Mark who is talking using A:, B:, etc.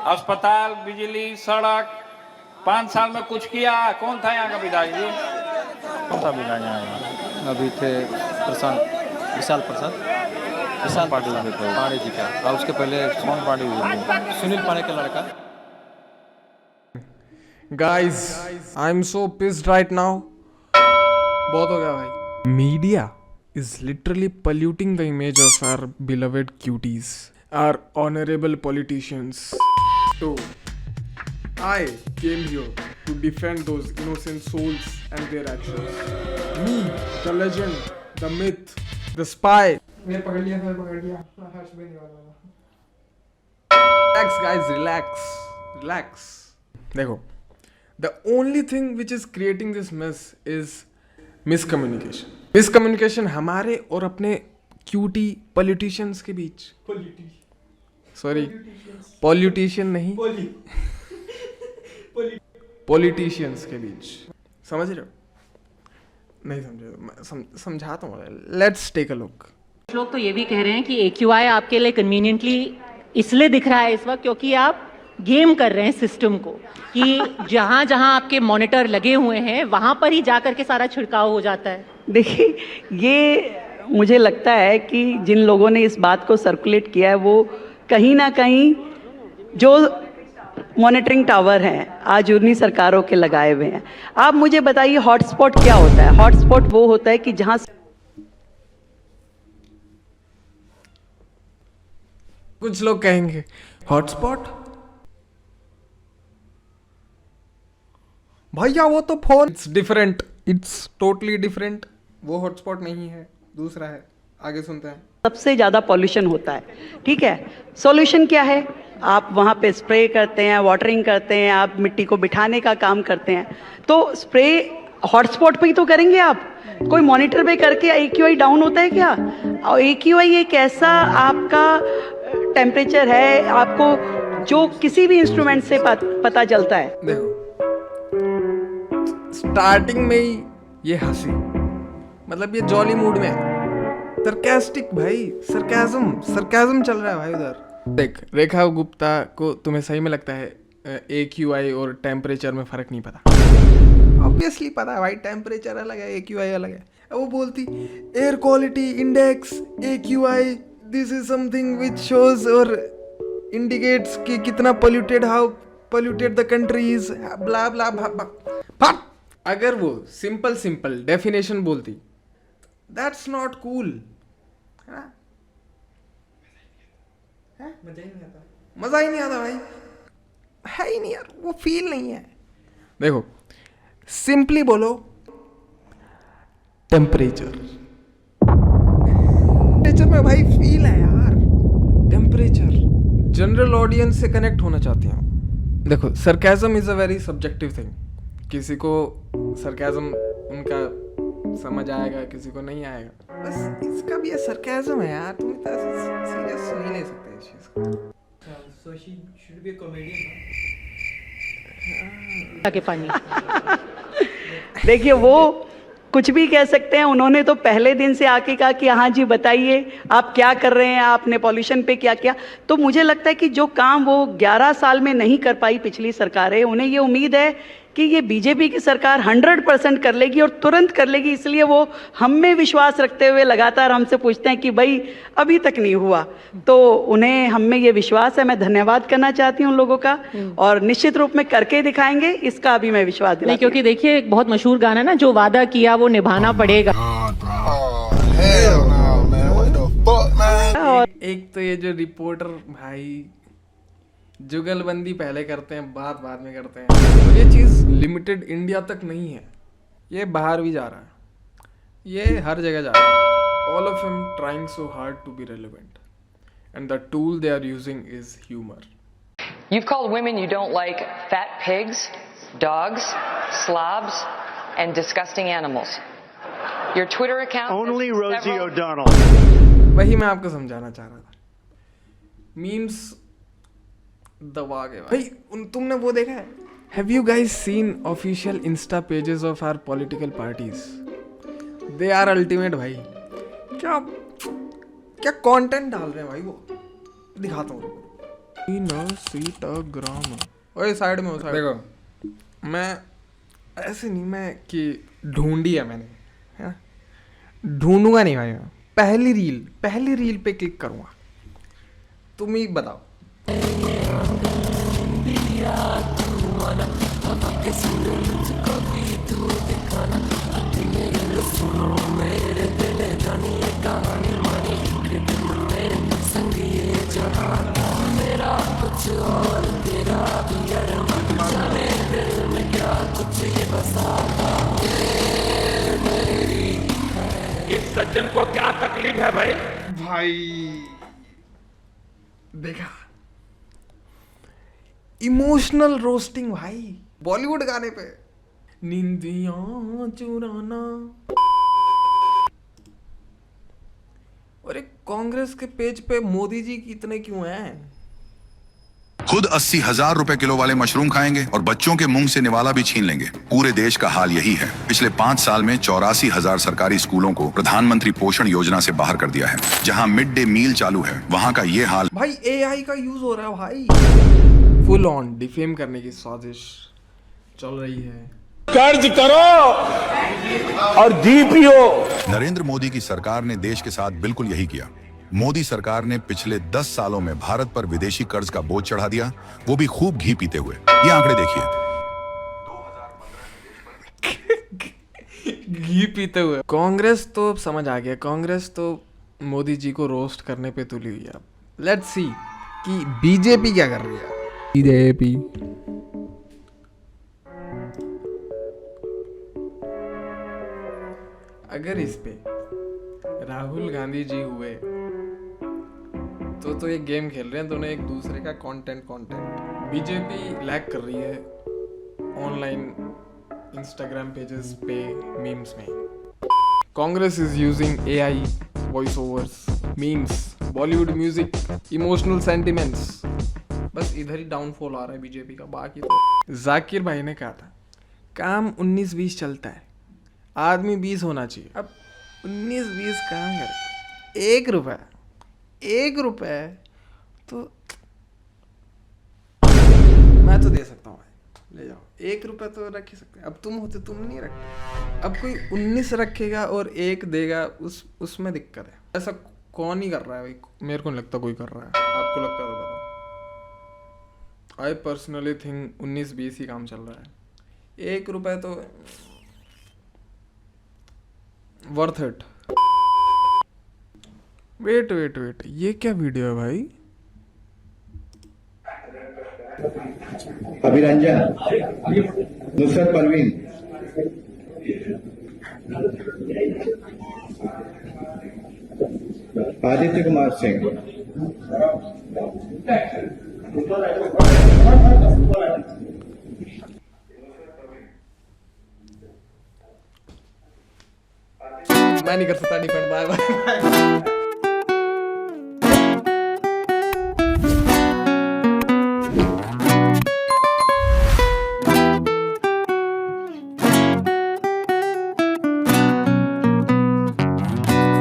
A: अस्पताल, बिजली, सड़क 5 साल में कुछ किया? कौन था यहाँ का विधायक जी? कौन सा विधायक यहाँ का?
B: अभी थे विशाल पांडे जी का, और उसके पहले
A: कौन पार्टी हुई?
B: सुनील पांडे का लड़का।
C: Guys, I'm so pissed right now. बहुत हो गया भाई. Media is literally polluting the image of our beloved cuties, our honorable politicians. So, I came here to defend those innocent souls and their actions. Me, the legend, the myth, the spy. मैं पकड़ लिया. हर्ष भी नहीं वाला. Relax guys, relax. देखो. The only thing which is creating this mess is miscommunication. Miscommunication हमारे और अपने क्यूटी पॉलिटिशियंस के बीच. सॉरी, पॉलिटिशियन नहीं, पॉलिटिशियंस के बीच. समझ रहे हो? नहीं समझे? समझाता हूँ. Let's take a look.
D: लोग तो ये भी कह रहे हैं कि AQI आपके लिए कन्वीनियंटली इसलिए दिख रहा है इस वक्त क्योंकि आप गेम कर रहे हैं सिस्टम को, कि जहां जहां आपके मॉनिटर लगे हुए हैं वहां पर ही जाकर के सारा छिड़काव हो जाता है.
E: देखिए, ये मुझे लगता है कि जिन लोगों ने इस बात को सर्कुलेट किया है वो कहीं ना कहीं जो मॉनिटरिंग टावर हैं आज उन्हीं सरकारों के लगाए हुए हैं. आप मुझे बताइए हॉटस्पॉट क्या होता है? हॉटस्पॉट वो होता है कि जहां
C: कुछ लोग कहेंगे हॉटस्पॉट भैया वो तो phone. It's different, it's totally different. वो हॉटस्पॉट नहीं है, दूसरा है. आगे सुनते हैं.
E: सबसे ज़्यादा पॉल्यूशन होता है. ठीक है, सॉल्यूशन क्या है? आप वहाँ पे स्प्रे करते हैं, वाटरिंग करते हैं, आप मिट्टी को बिठाने का काम करते हैं. तो स्प्रे हॉटस्पॉट पे ही तो करेंगे आप. कोई मॉनिटर पे करके AQI डाउन होता है क्या? और AQI एक ऐसा आपका टेम्परेचर है आपको जो किसी भी इंस्ट्रूमेंट से पता चलता है.
C: देखो, स्टार्टिंग में ही ये हंसी, मतलब ये जॉली मूड में है. सरकास्टिक भाई, सरकाज़म चल रहा है भाई उधर. देख, रेखा गुप्ता को तुम्हें सही में लगता है AQI और टेम्परेचर में फर्क नहीं पता? ऑब्वियसली पता है भाई. टेम्परेचर अलग है, AQI अलग है. वो बोलती air quality index AQI, this is something which shows और इंडिकेट्स कि कितना polluted, how polluted the country is, blah blah blah. अगर वो सिंपल डेफिनेशन बोलती, दैट्स नॉट कूल. मजा ही नहीं आता भाई. है ही नहीं यार, वो फील नहीं है. देखो, सिंपली बोलो टेम्परेचर में भाई फील है यार. टेम्परेचर जनरल ऑडियंस से कनेक्ट होना चाहती हूँ. देखो, sarcasm is a very subjective thing. किसी को सरकाज़म उनका समझ आएगा, किसी को नहीं आएगा. बस इसका भी ये सरकाज़म है यार. तुम इतना सीरियस नहीं ले सकते इस चीज़ को.
B: So she should be a comedian.
D: के पानी.
E: देखिए, वो कुछ भी कह सकते हैं. उन्होंने तो पहले दिन से आके कहा कि हाँ जी बताइए आप क्या कर रहे हैं, आपने पॉल्यूशन पे क्या किया. तो मुझे लगता है कि जो काम वो 11 साल में नहीं कर पाई पिछली सरकारें, उन्हें ये उम्मीद है कि ये बीजेपी की सरकार 100% कर लेगी और तुरंत कर लेगी. इसलिए वो हम में विश्वास रखते हुए लगातार हमसे पूछते हैं कि भाई अभी तक नहीं हुआ. तो उन्हें हम में ये विश्वास है. मैं धन्यवाद करना चाहती हूँ उन लोगों का, और निश्चित रूप में करके दिखाएंगे, इसका अभी मैं विश्वास दिलाती हूँ.
D: क्योंकि देखिए, एक बहुत मशहूर गाना ना, जो वादा किया वो निभाना पड़ेगा.
C: एक तो ये जो रिपोर्टर भाई जुगलबंदी पहले करते हैं, बात बाद में करते हैं. और ये चीज़ लिमिटेड इंडिया तक नहीं है, ये बाहर भी जा रहा है, ये हर जगह जा रहा है. All of him trying so hard to be relevant, and the tool they are using is humour.
F: You've called women you don't like fat pigs, dogs, slobs, and disgusting animals. Your Twitter account... Only Rosie O'Donnell.
C: वही मैं आपको समझाना चाह रहा था. Memes दबा गए भाई. तुमने वो देखा है? Have you guys seen official insta pages of our political parties? They are ultimate भाई. क्या कंटेंट डाल रहे हैं भाई वो. दिखाता हूँ. ग्राम। ओए साइड में हो, साइड देखो। मैं ऐसे नहीं, मैं कि ढूंढी है मैंने, है ढूंढूंगा नहीं भाई। मैं पहली रील पे क्लिक करूंगा, तुम ही बताओ।
A: इस सज्जन को क्या तकलीफ है भाई?
C: भाई देखा, इमोशनल रोस्टिंग भाई, बॉलीवुड गाने पे। निंदियां चुराना। और एक कांग्रेस के पेज पे मोदी जी कितने क्यों हैं?
G: खुद 80,000 रुपए किलो वाले मशरूम खाएंगे और बच्चों के मुंह से निवाला भी छीन लेंगे। पूरे देश का हाल यही है। पिछले 5 साल में 84,000 सरकारी स्कूलों को प्रधानमंत्री पोषण योजना से बाहर कर दिया है। जहां मिड डे मील चालू है, वहां का ये हाल।
C: भाई एआई का यूज हो रहा है भाई, फुल ऑन डिफेम करने की साजिश चल रही है।
A: कर्ज करो और जी पियो।
G: नरेंद्र मोदी की सरकार ने देश के साथ बिल्कुल यही किया। मोदी सरकार ने पिछले 10 सालों में भारत पर विदेशी कर्ज का बोझ चढ़ा दिया, वो भी खूब घी पीते हुए। ये आंकड़े देखिए।
C: घी पीते हुए। कांग्रेस तो समझ आ गया, कांग्रेस तो मोदी जी को रोस्ट करने पे तुली हुई है। लेट्स सी कि बीजेपी क्या कर रही है। बीजेपी अगर इस पे राहुल गांधी जी हुए तो ये गेम खेल रहे हैं दोनों एक दूसरे का कंटेंट। बीजेपी लैग कर रही है ऑनलाइन इंस्टाग्राम पेजेस पे मीम्स में। Congress is using AI, voice overs, memes, Bollywood music, emotional sentiments. बस इधर ही डाउनफॉल आ रहा है बीजेपी का। बाकी तो जाकिर भाई ने कहा था काम 19-20 चलता है, आदमी 20 होना चाहिए। अब 19-20 कहाँ कर, 1 रुपए तो मैं तो दे सकता हूँ भाई, ले जाओ 1 रुपए तो रख ही सकते हैं। अब तुम होते तुम नहीं रखते। अब कोई 19 रखेगा और 1 देगा, उसमें दिक्कत है। ऐसा कौन ही कर रहा है भाई? मेरे को नहीं लगता कोई कर रहा है। आपको लगता है तो बताओ। आई पर्सनली थिंक 19-20 ही काम चल रहा है। 1 रुपए तो वर्थ इट। वेट, ये क्या वीडियो है भाई?
H: अभिरंजन, नुसरत परवीन, आदित्य कुमार सिंह,
C: मैं नहीं कर सकता डिफेंड। Bye bye.